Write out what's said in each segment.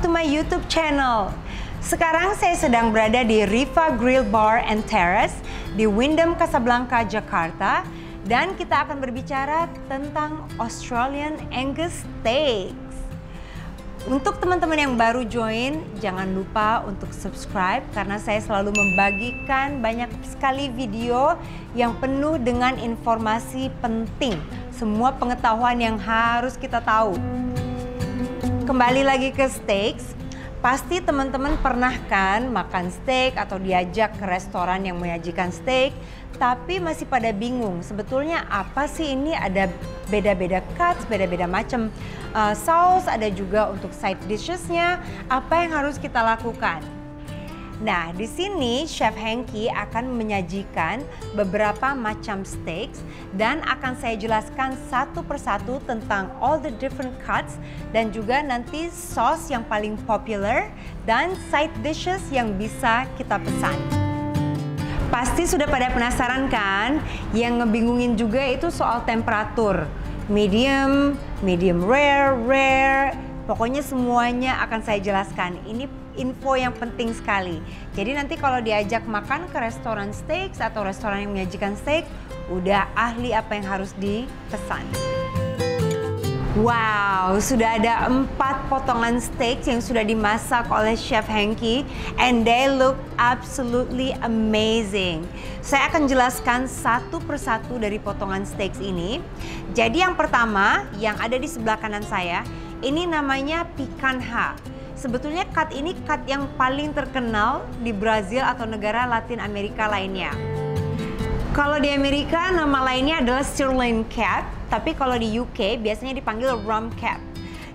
to my YouTube channel. Sekarang saya sedang berada di Riva Grill Bar and Terrace di Wyndham Casablanca, Jakarta. Dan kita akan berbicara tentang Australian Angus Steaks. Untuk teman-teman yang baru join, jangan lupa untuk subscribe karena saya selalu membagikan banyak sekali video yang penuh dengan informasi penting. Semua pengetahuan yang harus kita tahu. Kembali lagi ke steaks. Pasti teman-teman pernah kan makan steak atau diajak ke restoran yang menyajikan steak, tapi masih pada bingung sebetulnya apa sih ini, ada beda-beda cuts, beda-beda macam saus, ada juga untuk side dishesnya, apa yang harus kita lakukan. Nah, di sini Chef Hengki akan menyajikan beberapa macam steaks dan akan saya jelaskan satu persatu tentang all the different cuts dan juga nanti sauce yang paling popular dan side dishes yang bisa kita pesan. Pasti sudah pada penasaran kan? Yang ngebingungin juga itu soal temperatur. Medium, medium rare. Pokoknya semuanya akan saya jelaskan. Ini info yang penting sekali. Jadi nanti kalau diajak makan ke restoran steaks atau restoran yang menyajikan steak, udah ahli apa yang harus dipesan. Wow, sudah ada 4 potongan steak yang sudah dimasak oleh Chef Hengki and they look absolutely amazing. Saya akan jelaskan satu persatu dari potongan steak ini. Jadi yang pertama yang ada di sebelah kanan saya, ini namanya picanha. Sebetulnya cut ini cut yang paling terkenal di Brazil atau negara Latin Amerika lainnya. Kalau di Amerika nama lainnya adalah sirloin cap, tapi kalau di UK biasanya dipanggil rump cap.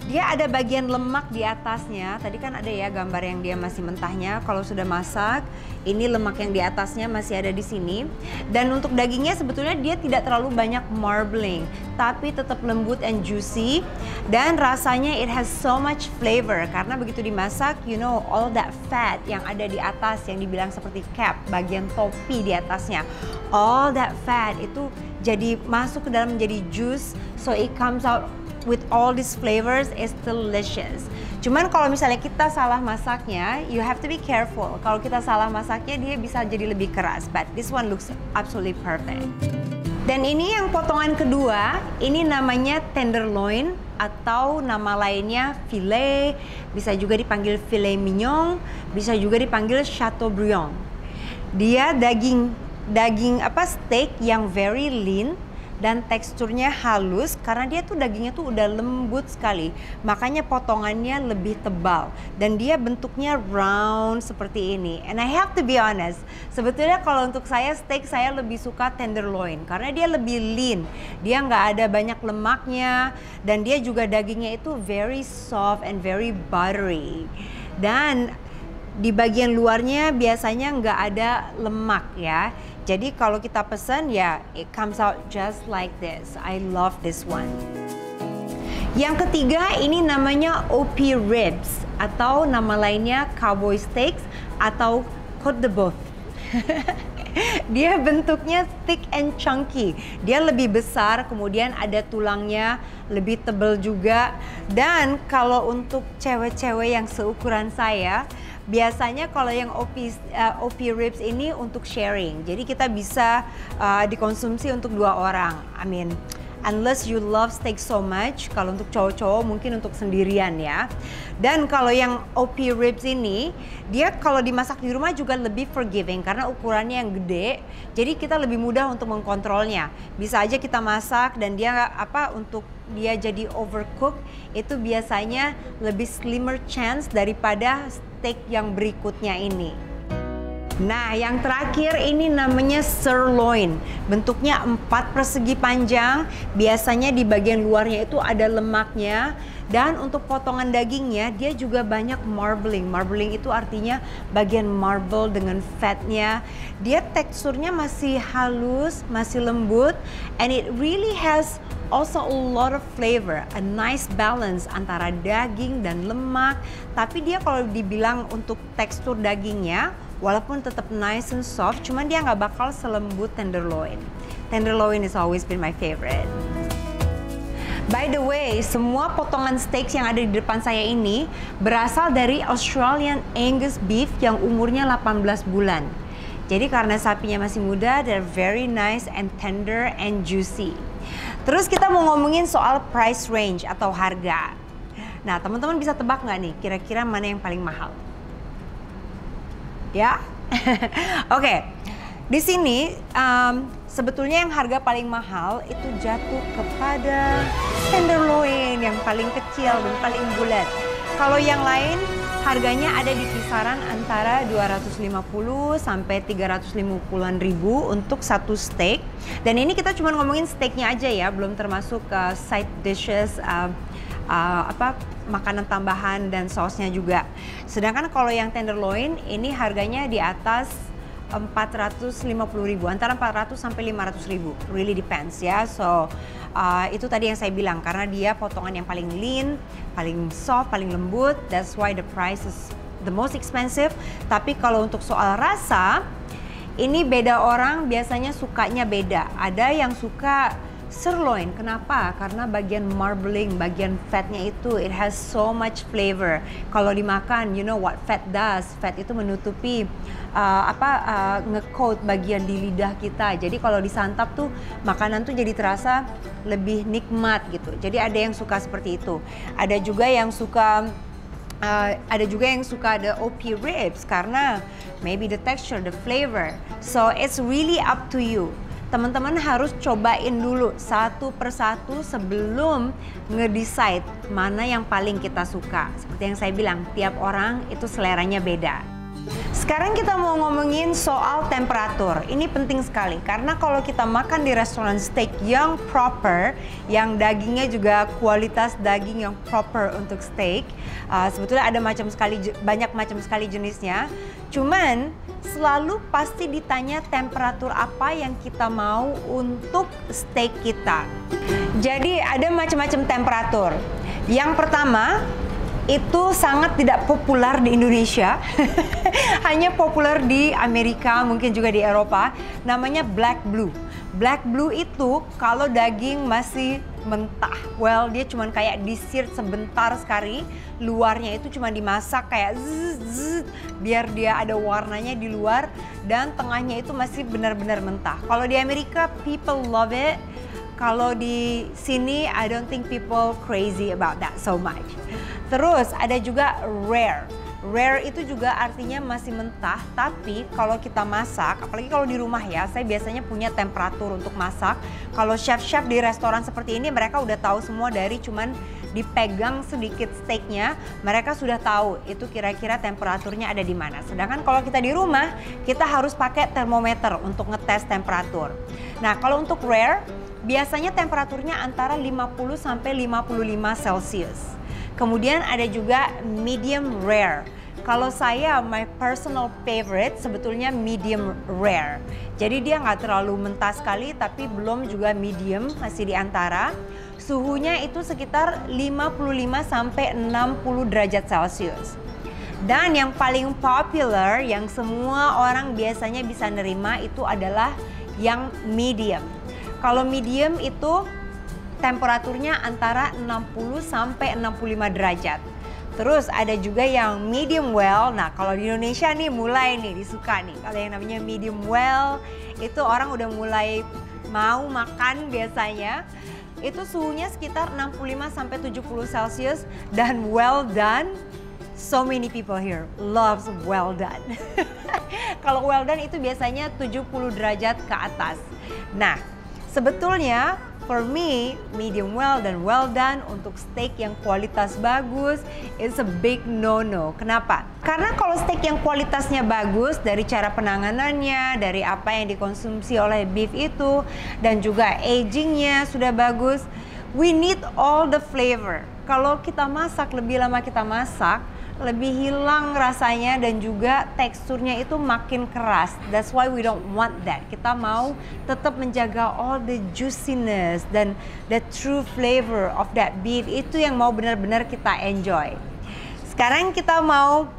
Dia ada bagian lemak di atasnya. Tadi kan ada ya gambar yang dia masih mentahnya. Kalau sudah masak, ini lemak yang di atasnya masih ada di sini. Dan untuk dagingnya sebetulnya dia tidak terlalu banyak marbling, tapi tetap lembut and juicy. Dan rasanya it has so much flavor karena begitu dimasak, you know, all that fat yang ada di atas yang dibilang seperti cap, bagian topi di atasnya. All that fat itu jadi masuk ke dalam menjadi juice, so it comes out with all these flavors, is delicious. Cuman kalau misalnya kita salah masaknya, you have to be careful. Kalau kita salah masaknya, dia bisa jadi lebih keras. But this one looks absolutely perfect. Dan ini yang potongan kedua, ini namanya tenderloin atau nama lainnya filet, bisa juga dipanggil filet mignon, bisa juga dipanggil chateaubriand. Dia daging steak yang very lean dan teksturnya halus karena dia tuh dagingnya tuh udah lembut sekali, makanya potongannya lebih tebal dan dia bentuknya round seperti ini. And I have to be honest, sebetulnya kalau untuk saya steak saya lebih suka tenderloin karena dia lebih lean, dia nggak ada banyak lemaknya dan dia juga dagingnya itu very soft and very buttery. Dan di bagian luarnya biasanya nggak ada lemak ya. Jadi kalau kita pesan ya it comes out just like this. I love this one. Yang ketiga ini namanya OP ribs atau nama lainnya cowboy steaks atau côte de bœuf. Dia bentuknya thick and chunky. Dia lebih besar, kemudian ada tulangnya, lebih tebal juga. Dan kalau untuk cewek-cewek yang seukuran saya, biasanya kalau yang OP ribs ini untuk sharing. Jadi kita bisa dikonsumsi untuk 2 orang. I mean, unless you love steak so much, kalau untuk cowok-cowok mungkin untuk sendirian ya. Dan kalau yang OP ribs ini, dia kalau dimasak di rumah juga lebih forgiving karena ukurannya yang gede. Jadi kita lebih mudah untuk mengkontrolnya. Bisa aja kita masak dan dia untuk dia jadi overcook, itu biasanya lebih slimmer chance daripada steak yang berikutnya ini. Nah, yang terakhir ini namanya sirloin. Bentuknya 4 persegi panjang. Biasanya di bagian luarnya itu ada lemaknya. Dan untuk potongan dagingnya, dia juga banyak marbling. Marbling itu artinya bagian marble dengan fatnya. Dia teksturnya masih halus, masih lembut. And it really has also a lot of flavor. A nice balance antara daging dan lemak. Tapi dia kalau dibilang untuk tekstur dagingnya, walaupun tetap nice and soft, cuman dia nggak bakal selembut tenderloin. Tenderloin has always been my favorite. By the way, semua potongan steak yang ada di depan saya ini berasal dari Australian Angus beef yang umurnya 18 bulan. Jadi karena sapinya masih muda, they're very nice and tender and juicy. Terus kita mau ngomongin soal price range atau harga. Nah, teman-teman bisa tebak nggak nih, kira-kira mana yang paling mahal? Ya? Oke. Di sini sebetulnya yang harga paling mahal itu jatuh kepada tenderloin yang paling kecil dan paling bulat. Kalau yang lain harganya ada di kisaran antara 250 sampai 350-an ribu untuk satu steak. Dan ini kita cuma ngomongin steaknya aja ya, belum termasuk side dishes, makanan tambahan dan sausnya juga. Sedangkan kalau yang tenderloin ini harganya di atas 450 ribu, antara 400 sampai 500 ribu, really depends ya. So itu tadi yang saya bilang, karena dia potongan yang paling lean, paling soft, paling lembut, that's why the price is the most expensive. Tapi kalau untuk soal rasa, ini beda orang biasanya sukanya beda. Ada yang suka sirloin, kenapa? Karena bagian marbling, bagian fatnya itu, it has so much flavor. Kalau dimakan, you know what fat does? Fat itu menutupi nge-coat bagian di lidah kita. Jadi kalau disantap tuh makanan tuh jadi terasa lebih nikmat gitu. Jadi ada yang suka seperti itu. Ada juga yang suka ada OP ribs karena maybe the texture, the flavor. So it's really up to you. Teman-teman harus cobain dulu satu persatu sebelum ngedecide mana yang paling kita suka. Seperti yang saya bilang, tiap orang itu seleranya beda. Sekarang kita mau ngomongin soal temperatur. Ini penting sekali karena kalau kita makan di restoran steak yang proper, yang dagingnya juga kualitas daging yang proper untuk steak, sebetulnya ada banyak macam sekali jenisnya. Cuman selalu pasti ditanya temperatur apa yang kita mau untuk steak kita. Jadi ada macam-macam temperatur. Yang pertama, itu sangat tidak populer di Indonesia, hanya populer di Amerika, mungkin juga di Eropa, namanya black blue. Black blue itu kalau daging masih mentah, well dia cuman kayak di-sear sebentar sekali, luarnya itu cuma dimasak kayak zzz, biar dia ada warnanya di luar, dan tengahnya itu masih benar-benar mentah. Kalau di Amerika, people love it. Kalau di sini, I don't think people crazy about that so much. Terus ada juga rare. Rare itu juga artinya masih mentah, tapi kalau kita masak, apalagi kalau di rumah ya, saya biasanya punya temperatur untuk masak. Kalau chef-chef di restoran seperti ini, mereka udah tahu semua dari cuman dipegang sedikit steaknya, mereka sudah tahu itu kira-kira temperaturnya ada di mana. Sedangkan kalau kita di rumah, kita harus pakai termometer untuk ngetes temperatur. Nah, kalau untuk rare, biasanya temperaturnya antara 50 sampai 55 Celcius. Kemudian ada juga medium rare. Kalau saya, my personal favorite sebetulnya medium rare. Jadi dia nggak terlalu mentah sekali, tapi belum juga medium, masih di antara. Suhunya itu sekitar 55 sampai 60 derajat Celcius. Dan yang paling popular, yang semua orang biasanya bisa nerima itu adalah yang medium. Kalau medium itu temperaturnya antara 60 sampai 65 derajat. Terus ada juga yang medium well. Nah, kalau di Indonesia nih mulai nih disuka nih. Kalau yang namanya medium well, itu orang udah mulai mau makan biasanya. Itu suhunya sekitar 65 sampai 70 Celcius dan well done. So many people here loves well done. Kalau well done itu biasanya 70 derajat ke atas. Nah, sebetulnya for me, medium well dan well done untuk steak yang kualitas bagus is a big no-no. Kenapa? Karena kalau steak yang kualitasnya bagus, dari cara penanganannya, dari apa yang dikonsumsi oleh beef itu, dan juga agingnya sudah bagus, we need all the flavor. Kalau kita masak, lebih lama kita masak, lebih hilang rasanya dan juga teksturnya itu makin keras. That's why we don't want that. Kita mau tetap menjaga all the juiciness dan the true flavor of that beef. Itu yang mau benar-benar kita enjoy. Sekarang kita mau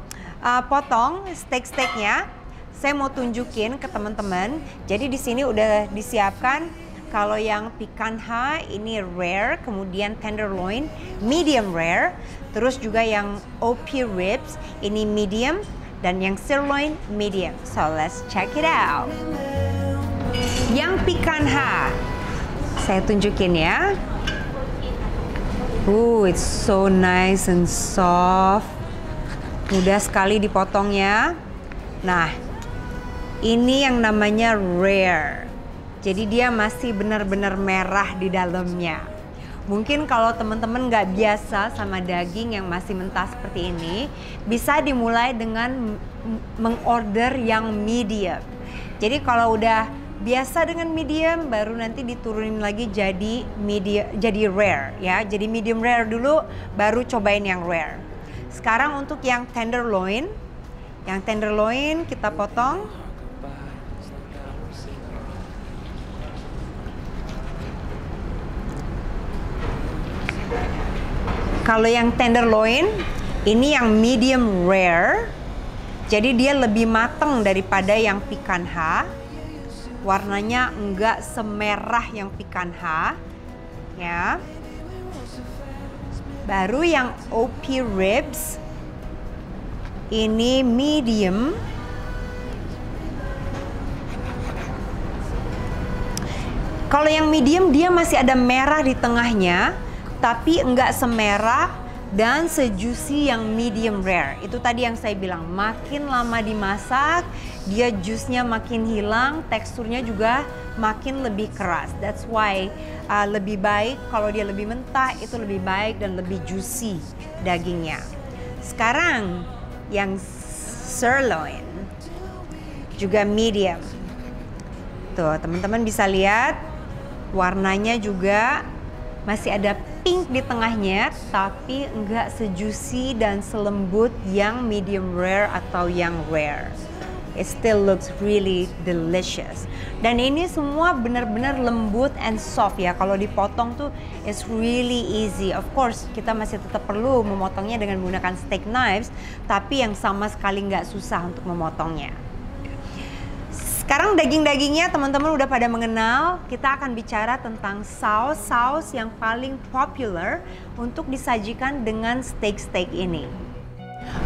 potong steak-steaknya. Saya mau tunjukin ke teman-teman. Jadi di sini udah disiapkan Kalau yang picanha ini rare, kemudian tenderloin medium rare, terus juga yang OP ribs ini medium, dan yang sirloin medium. So let's check it out. Yang picanha, saya tunjukin ya. It's so nice and soft. Mudah sekali dipotongnya. Nah, ini yang namanya rare. Jadi dia masih benar-benar merah di dalamnya. Mungkin kalau teman-teman nggak biasa sama daging yang masih mentah seperti ini, bisa dimulai dengan mengorder yang medium. Jadi kalau udah biasa dengan medium, baru nanti diturunin lagi jadi medium, jadi rare ya. Jadi medium rare dulu, baru cobain yang rare. Sekarang untuk yang tenderloin kita potong. Kalau yang tenderloin, ini yang medium rare. Jadi dia lebih matang daripada yang picanha. Warnanya enggak semerah yang picanha. Ya. Baru yang OP ribs. Ini medium. Kalau yang medium dia masih ada merah di tengahnya, tapi enggak semerah dan sejuicy yang medium rare. Itu tadi yang saya bilang, makin lama dimasak, dia jusnya makin hilang, teksturnya juga makin lebih keras. That's why lebih baik kalau dia lebih mentah, itu lebih baik dan lebih juicy dagingnya. Sekarang yang sirloin juga medium. Tuh, teman-teman bisa lihat warnanya juga masih ada pink di tengahnya, tapi enggak sejuicy dan selembut yang medium rare atau yang rare. It still looks really delicious. Dan ini semua benar-benar lembut and soft ya. Kalau dipotong tuh it's really easy. Of course kita masih tetap perlu memotongnya dengan menggunakan steak knives, tapi yang sama sekali nggak susah untuk memotongnya. Sekarang daging-dagingnya teman-teman udah pada mengenal. Kita akan bicara tentang saus yang paling popular untuk disajikan dengan steak ini.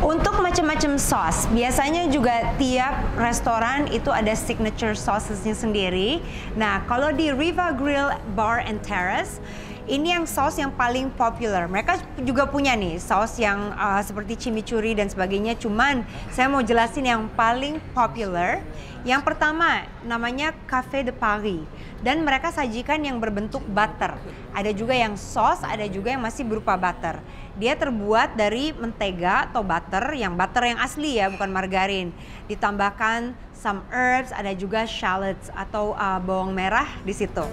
Untuk macam-macam sauce, biasanya juga tiap restoran itu ada signature sausesnya sendiri. Nah, kalau di Riva Grill Bar and Terrace, ini yang saus yang paling popular. Mereka juga punya nih saus yang seperti chimichurri dan sebagainya. Cuman saya mau jelasin yang paling popular. Yang pertama namanya Café de Paris. Dan mereka sajikan yang berbentuk butter. Ada juga yang sauce, ada juga yang masih berupa butter. Dia terbuat dari mentega atau butter yang asli ya, bukan margarin. Ditambahkan some herbs, ada juga shallots atau bawang merah di situ.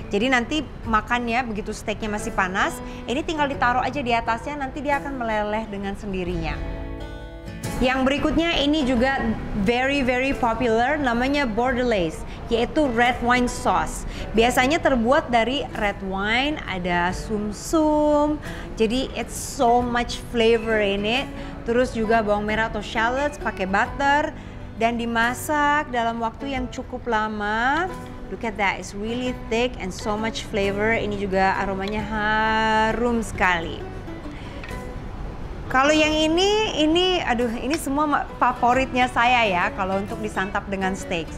Jadi nanti makannya begitu steaknya masih panas, ini tinggal ditaruh aja di atasnya, nanti dia akan meleleh dengan sendirinya. Yang berikutnya ini juga very popular, namanya Bordelaise, yaitu red wine sauce. Biasanya terbuat dari red wine, ada sumsum, jadi it's so much flavor in it. Terus juga bawang merah atau shallots, pakai butter, dan dimasak dalam waktu yang cukup lama. Look at that, it's really thick and so much flavor. Ini juga aromanya harum sekali. Kalau yang ini semua favoritnya saya ya kalau untuk disantap dengan steak.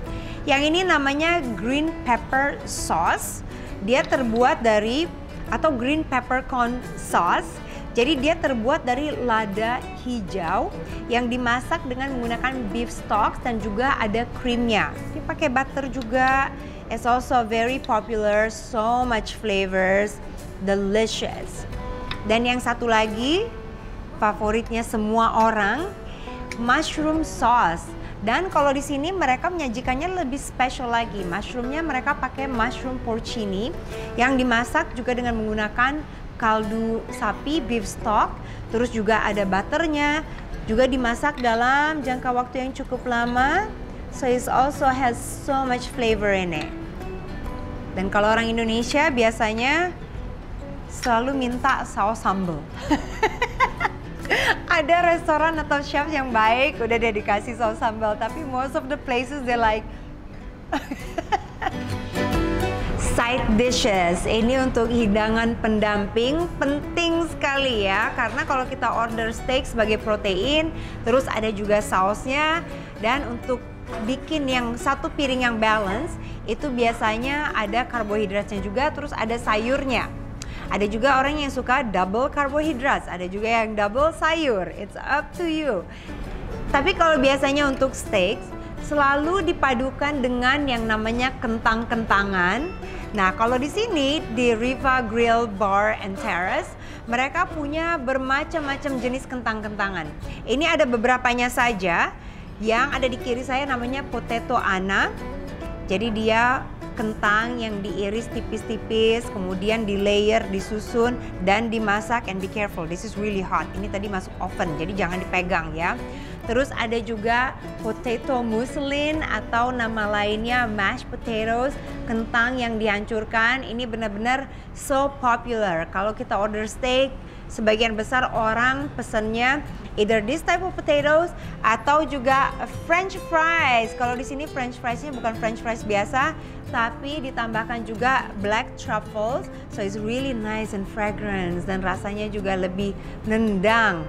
Yang ini namanya green pepper sauce. Dia terbuat dari green peppercorn sauce. Jadi dia terbuat dari lada hijau yang dimasak dengan menggunakan beef stock dan juga ada krimnya. Dia pakai butter juga. It's also very popular, so much flavors, delicious. Dan yang satu lagi, favoritnya semua orang, mushroom sauce. Dan kalau di sini mereka menyajikannya lebih special lagi. Mushroomnya mereka pakai mushroom porcini yang dimasak juga dengan menggunakan kaldu sapi, beef stock. Terus juga ada butternya, juga dimasak dalam jangka waktu yang cukup lama. So it also has so much flavor in it. Dan kalau orang Indonesia biasanya selalu minta saus sambal. Ada restoran atau chef yang baik udah dia dikasih saus sambal, tapi most of the places they like. Side side dishes. Ini untuk hidangan pendamping, penting sekali ya. Karena kalau kita order steak sebagai protein, terus ada juga sausnya. Dan untuk bikin yang satu piring yang balance, itu biasanya ada karbohidratnya juga, terus ada sayurnya. Ada juga orang yang suka double carbohydrates, ada juga yang double sayur. It's up to you. Tapi kalau biasanya untuk steak, selalu dipadukan dengan yang namanya kentang-kentangan. Nah, kalau di sini di Riva Grill Bar and Terrace, mereka punya bermacam-macam jenis kentang-kentangan. Ini ada beberapanya saja. Yang ada di kiri saya namanya potato Anna. Jadi dia kentang yang diiris tipis-tipis, kemudian di layer, disusun, dan dimasak. And be careful, this is really hot. Ini tadi masuk oven, jadi jangan dipegang ya. Terus ada juga potato muslin atau nama lainnya mashed potatoes, kentang yang dihancurkan. Ini benar-benar so popular. Kalau kita order steak, sebagian besar orang pesennya either this type of potatoes atau juga French fries. Kalau di sini French friesnya bukan French fries biasa, tapi ditambahkan juga black truffles, so it's really nice and fragrant dan rasanya juga lebih nendang.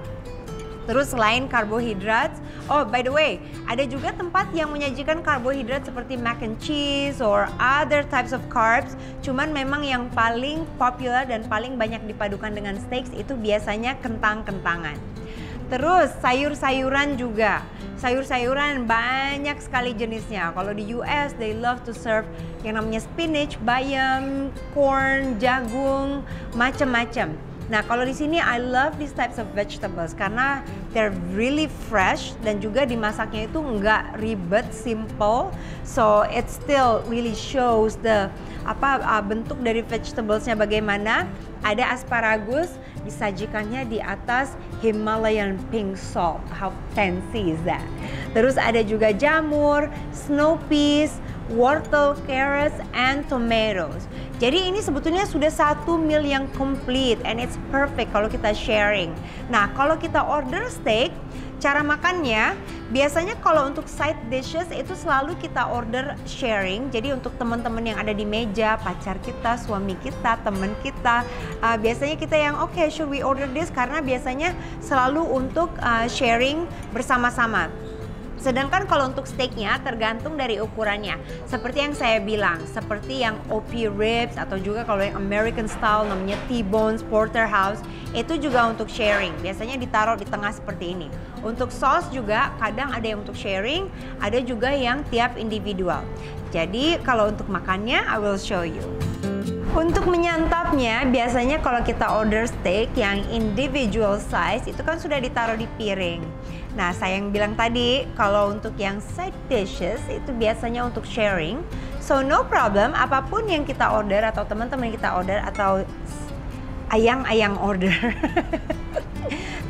Terus selain karbohidrat, oh by the way, ada juga tempat yang menyajikan karbohidrat seperti mac and cheese or other types of carbs. Cuman memang yang paling popular dan paling banyak dipadukan dengan steaks itu biasanya kentang-kentangan. Terus sayur-sayuran juga. Sayur-sayuran banyak sekali jenisnya. Kalau di US, they love to serve yang namanya spinach, bayam, corn, jagung, macam-macam. Nah, kalau di sini I love these types of vegetables karena they're really fresh dan juga dimasaknya itu nggak ribet, simple. So it still really shows the bentuk dari vegetablesnya bagaimana. Ada asparagus, disajikannya di atas Himalayan pink salt. How fancy is that? Terus ada juga jamur, snow peas, wortel, carrots, and tomatoes. Jadi ini sebetulnya sudah satu meal yang complete and it's perfect kalau kita sharing. Nah, kalau kita order steak, cara makannya biasanya kalau untuk side dishes itu selalu kita order sharing. Jadi untuk teman-teman yang ada di meja, pacar kita, suami kita, teman kita, biasanya kita yang okay, should we order this? Karena biasanya selalu untuk sharing bersama-sama. Sedangkan kalau untuk steaknya tergantung dari ukurannya. Seperti yang saya bilang, seperti yang OP ribs atau juga kalau yang American style namanya T-bones, porterhouse, itu juga untuk sharing. Biasanya ditaruh di tengah seperti ini. Untuk sauce juga kadang ada yang untuk sharing, ada juga yang tiap individual. Jadi kalau untuk makannya, I will show you. Untuk menyantapnya, biasanya kalau kita order steak yang individual size, itu kan sudah ditaruh di piring. Nah, saya yang bilang tadi, kalau untuk yang side dishes, itu biasanya untuk sharing. So, no problem, apapun yang kita order, atau teman-teman kita order, atau ayang-ayang order.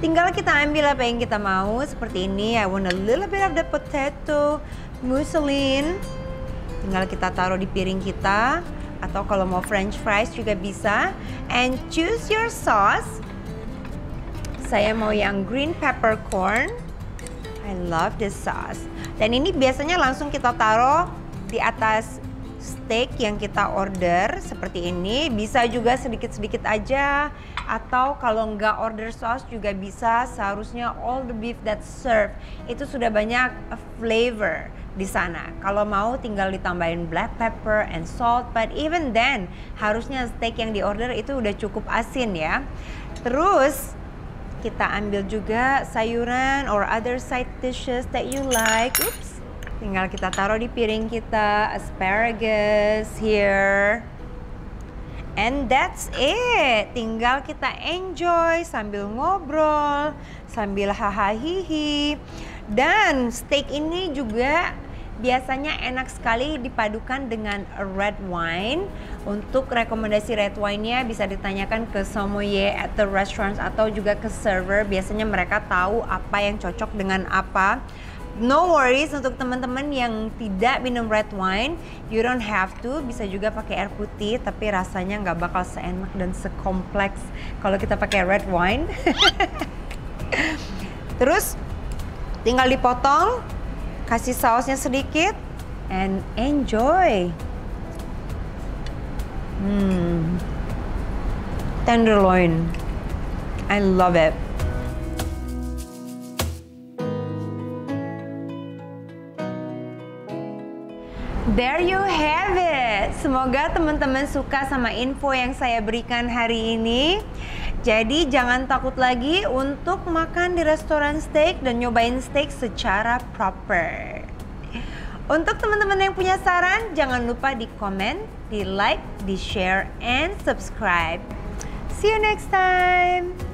Tinggal kita ambil apa yang kita mau, seperti ini. I want a little bit of the potato muslin. Tinggal kita taruh di piring kita. Atau kalau mau French fries juga bisa. And choose your sauce. Saya mau yang green peppercorn. I love this sauce. Dan ini biasanya langsung kita taruh di atas steak yang kita order seperti ini. Bisa juga sedikit-sedikit aja. Atau kalau nggak order sauce juga bisa. Seharusnya all the beef that's served itu sudah banyak flavor di sana. Kalau mau tinggal ditambahin black pepper and salt, but even then harusnya steak yang diorder itu udah cukup asin ya. Terus kita ambil juga sayuran or other side dishes that you like. Oops. Tinggal kita taruh di piring kita, asparagus here. And that's it. Tinggal kita enjoy sambil ngobrol, sambil hahaha. Dan steak ini juga biasanya enak sekali dipadukan dengan red wine. Untuk rekomendasi red wine-nya bisa ditanyakan ke sommelier at the restaurants atau juga ke server. Biasanya mereka tahu apa yang cocok dengan apa. No worries untuk teman-teman yang tidak minum red wine, you don't have to, bisa juga pakai air putih, tapi rasanya nggak bakal seenak dan sekompleks kalau kita pakai red wine. Terus tinggal dipotong, kasih sausnya sedikit, and enjoy. Tenderloin. I love it. There you have it. Semoga teman-teman suka sama info yang saya berikan hari ini. Jadi jangan takut lagi untuk makan di restoran steak dan nyobain steak secara proper. Untuk teman-teman yang punya saran, jangan lupa di komen, di like, di share, and subscribe. See you next time.